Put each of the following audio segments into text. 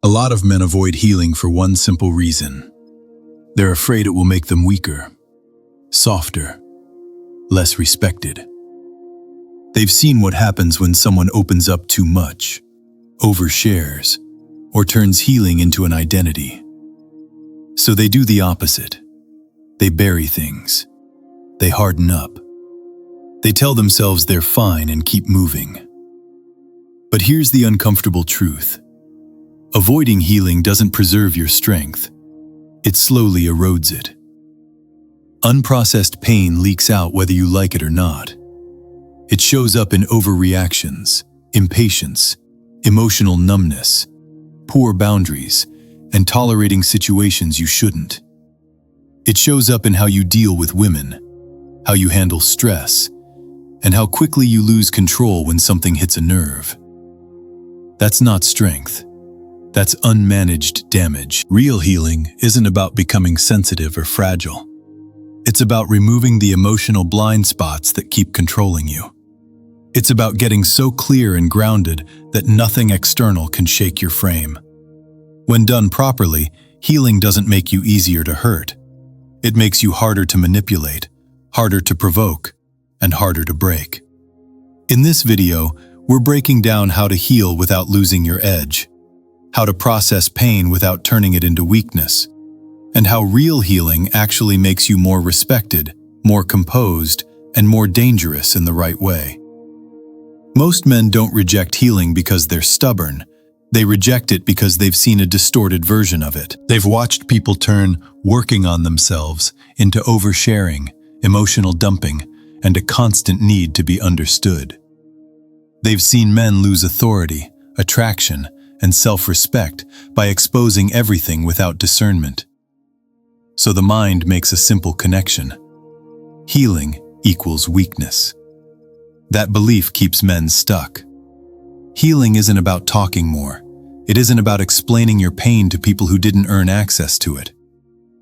A lot of men avoid healing for one simple reason. They're afraid it will make them weaker, softer, less respected. They've seen what happens when someone opens up too much, overshares, or turns healing into an identity. So they do the opposite. They bury things. They harden up. They tell themselves they're fine and keep moving. But here's the uncomfortable truth. Avoiding healing doesn't preserve your strength. It slowly erodes it. Unprocessed pain leaks out whether you like it or not. It shows up in overreactions, impatience, emotional numbness, poor boundaries, and tolerating situations you shouldn't. It shows up in how you deal with women, how you handle stress, and how quickly you lose control when something hits a nerve. That's not strength. That's unmanaged damage. Real healing isn't about becoming sensitive or fragile. It's about removing the emotional blind spots that keep controlling you. It's about getting so clear and grounded that nothing external can shake your frame. When done properly, healing doesn't make you easier to hurt. It makes you harder to manipulate, harder to provoke, and harder to break. In this video, we're breaking down how to heal without losing your edge, how to process pain without turning it into weakness, and how real healing actually makes you more respected, more composed, and more dangerous in the right way. Most men don't reject healing because they're stubborn. They reject it because they've seen a distorted version of it. They've watched people turn working on themselves into oversharing, emotional dumping, and a constant need to be understood. They've seen men lose authority, attraction, and self-respect by exposing everything without discernment. So the mind makes a simple connection. Healing equals weakness. That belief keeps men stuck. Healing isn't about talking more. It isn't about explaining your pain to people who didn't earn access to it.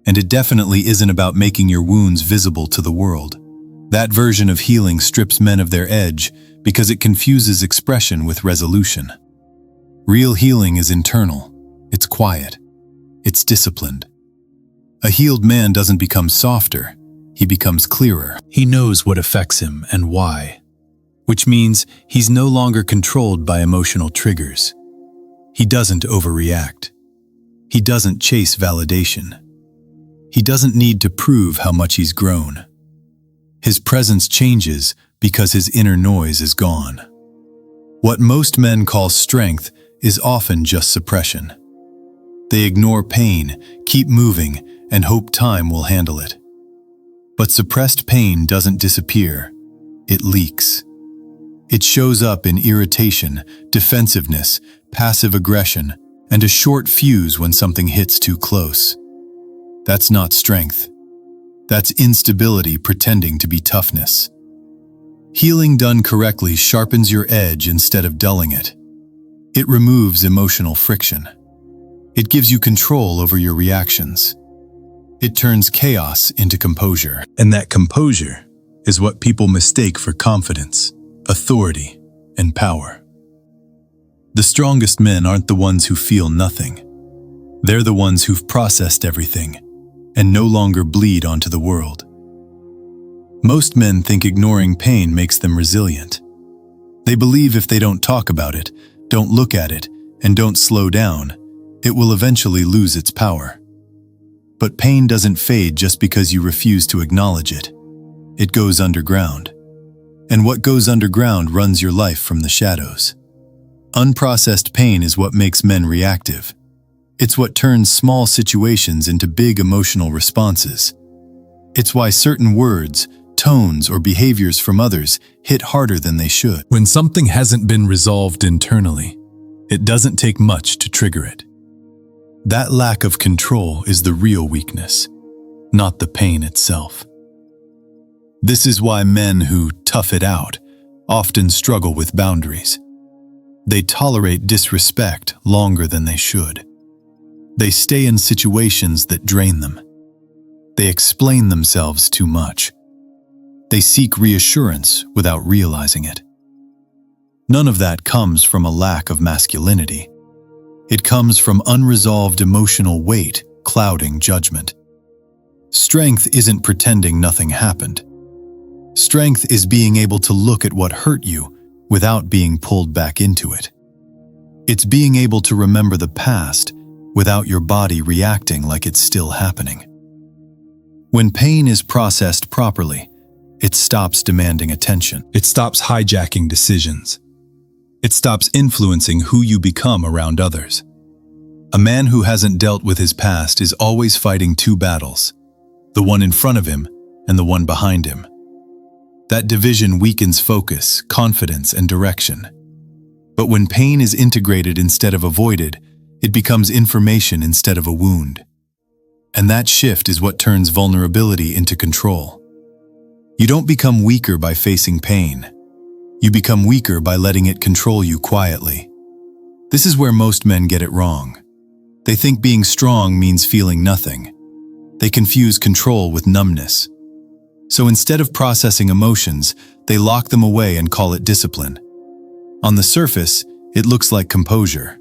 And it definitely isn't about making your wounds visible to the world. That version of healing strips men of their edge because it confuses expression with resolution. Real healing is internal. It's quiet. It's disciplined. A healed man doesn't become softer. He becomes clearer. He knows what affects him and why, which means he's no longer controlled by emotional triggers. He doesn't overreact. He doesn't chase validation. He doesn't need to prove how much he's grown. His presence changes because his inner noise is gone. What most men call strength is often just suppression. They ignore pain, keep moving, and hope time will handle it. But suppressed pain doesn't disappear. It leaks. It shows up in irritation, defensiveness, passive aggression, and a short fuse when something hits too close. That's not strength. That's instability pretending to be toughness. Healing done correctly sharpens your edge instead of dulling it. It removes emotional friction. It gives you control over your reactions. It turns chaos into composure. And that composure is what people mistake for confidence, authority, and power. The strongest men aren't the ones who feel nothing. They're the ones who've processed everything and no longer bleed onto the world. Most men think ignoring pain makes them resilient. They believe if they don't talk about it, don't look at it, and don't slow down, it will eventually lose its power. But pain doesn't fade just because you refuse to acknowledge it. It goes underground. And what goes underground runs your life from the shadows. Unprocessed pain is what makes men reactive. It's what turns small situations into big emotional responses. It's why certain words, tones, or behaviors from others hit harder than they should. When something hasn't been resolved internally, it doesn't take much to trigger it. That lack of control is the real weakness, not the pain itself. This is why men who tough it out often struggle with boundaries. They tolerate disrespect longer than they should. They stay in situations that drain them. They explain themselves too much. They seek reassurance without realizing it. None of that comes from a lack of masculinity. It comes from unresolved emotional weight clouding judgment. Strength isn't pretending nothing happened. Strength is being able to look at what hurt you without being pulled back into it. It's being able to remember the past without your body reacting like it's still happening. When pain is processed properly, it stops demanding attention. It stops hijacking decisions. It stops influencing who you become around others. A man who hasn't dealt with his past is always fighting two battles, the one in front of him and the one behind him. That division weakens focus, confidence, and direction. But when pain is integrated instead of avoided, it becomes information instead of a wound. And that shift is what turns vulnerability into control. You don't become weaker by facing pain. You become weaker by letting it control you quietly. This is where most men get it wrong. They think being strong means feeling nothing. They confuse control with numbness. So instead of processing emotions, they lock them away and call it discipline. On the surface, it looks like composure.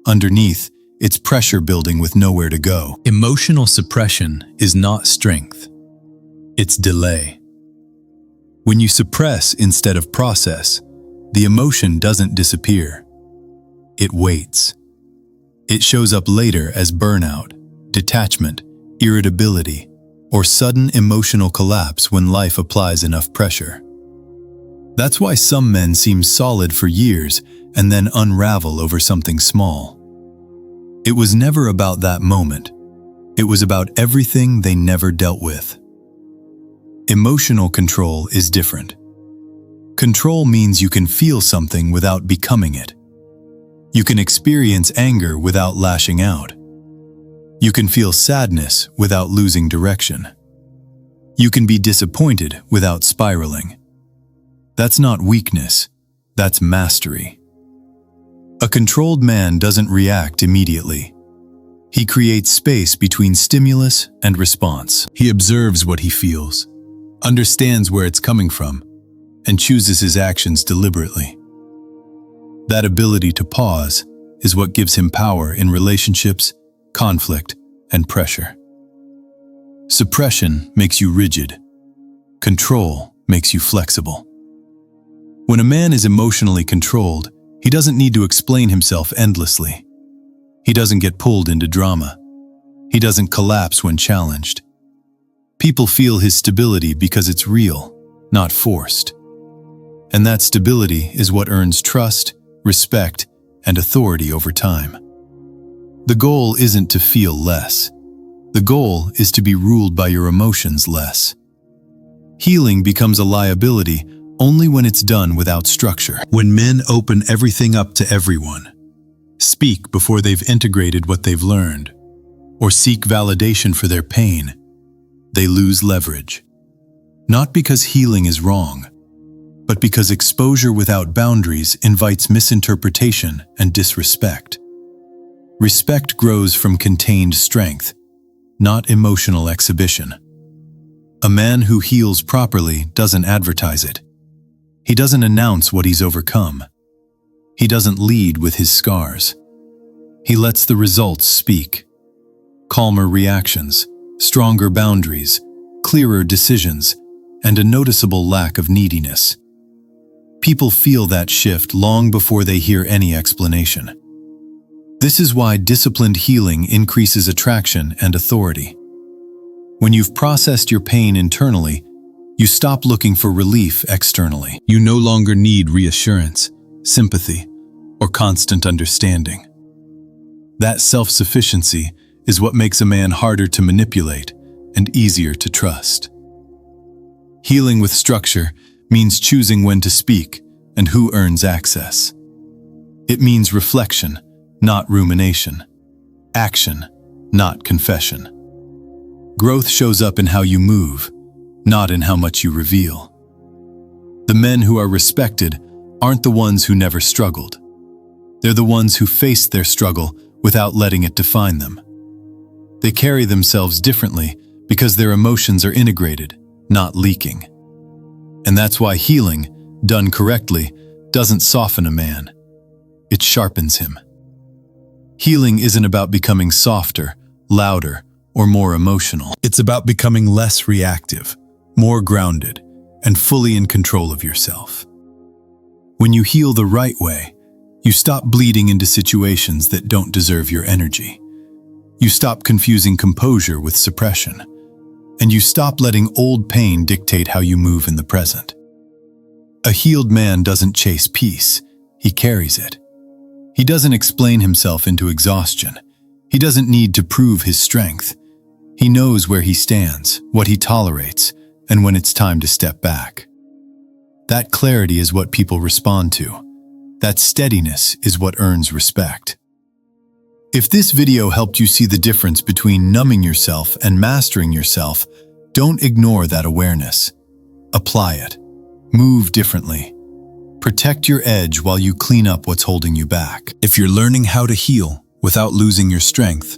Underneath, it's pressure building with nowhere to go. Emotional suppression is not strength. It's delay. When you suppress instead of process, the emotion doesn't disappear. It waits. It shows up later as burnout, detachment, irritability, or sudden emotional collapse when life applies enough pressure. That's why some men seem solid for years and then unravel over something small. It was never about that moment. It was about everything they never dealt with. Emotional control is different. Control means you can feel something without becoming it. You can experience anger without lashing out. You can feel sadness without losing direction. You can be disappointed without spiraling. That's not weakness, that's mastery. A controlled man doesn't react immediately. He creates space between stimulus and response. He observes what he feels, understands where it's coming from, and chooses his actions deliberately. That ability to pause is what gives him power in relationships, conflict, and pressure. Suppression makes you rigid. Control makes you flexible. When a man is emotionally controlled, he doesn't need to explain himself endlessly. He doesn't get pulled into drama. He doesn't collapse when challenged. People feel his stability because it's real, not forced. And that stability is what earns trust, respect, and authority over time. The goal isn't to feel less. The goal is to be ruled by your emotions less. Healing becomes a liability only when it's done without structure. When men open everything up to everyone, speak before they've integrated what they've learned, or seek validation for their pain, they lose leverage. Not because healing is wrong, but because exposure without boundaries invites misinterpretation and disrespect. Respect grows from contained strength, not emotional exhibition. A man who heals properly doesn't advertise it. He doesn't announce what he's overcome. He doesn't lead with his scars. He lets the results speak. Calmer reactions, stronger boundaries, clearer decisions, and a noticeable lack of neediness. People feel that shift long before they hear any explanation. This is why disciplined healing increases attraction and authority. When you've processed your pain internally, you stop looking for relief externally. You no longer need reassurance, sympathy, or constant understanding. That self-sufficiency is what makes a man harder to manipulate and easier to trust. Healing with structure means choosing when to speak and who earns access. It means reflection, not rumination. Action, not confession. Growth shows up in how you move, not in how much you reveal. The men who are respected aren't the ones who never struggled. They're the ones who faced their struggle without letting it define them. They carry themselves differently because their emotions are integrated, not leaking. And that's why healing, done correctly, doesn't soften a man. It sharpens him. Healing isn't about becoming softer, louder, or more emotional. It's about becoming less reactive, more grounded, and fully in control of yourself. When you heal the right way, you stop bleeding into situations that don't deserve your energy. You stop confusing composure with suppression, and you stop letting old pain dictate how you move in the present. A healed man doesn't chase peace, he carries it. He doesn't explain himself into exhaustion. He doesn't need to prove his strength. He knows where he stands, what he tolerates, and when it's time to step back. That clarity is what people respond to. That steadiness is what earns respect. If this video helped you see the difference between numbing yourself and mastering yourself, don't ignore that awareness. Apply it. Move differently. Protect your edge while you clean up what's holding you back. If you're learning how to heal without losing your strength,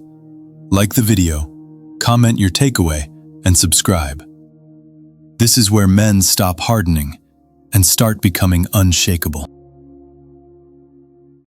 like the video, comment your takeaway, and subscribe. This is where men stop hardening and start becoming unshakable.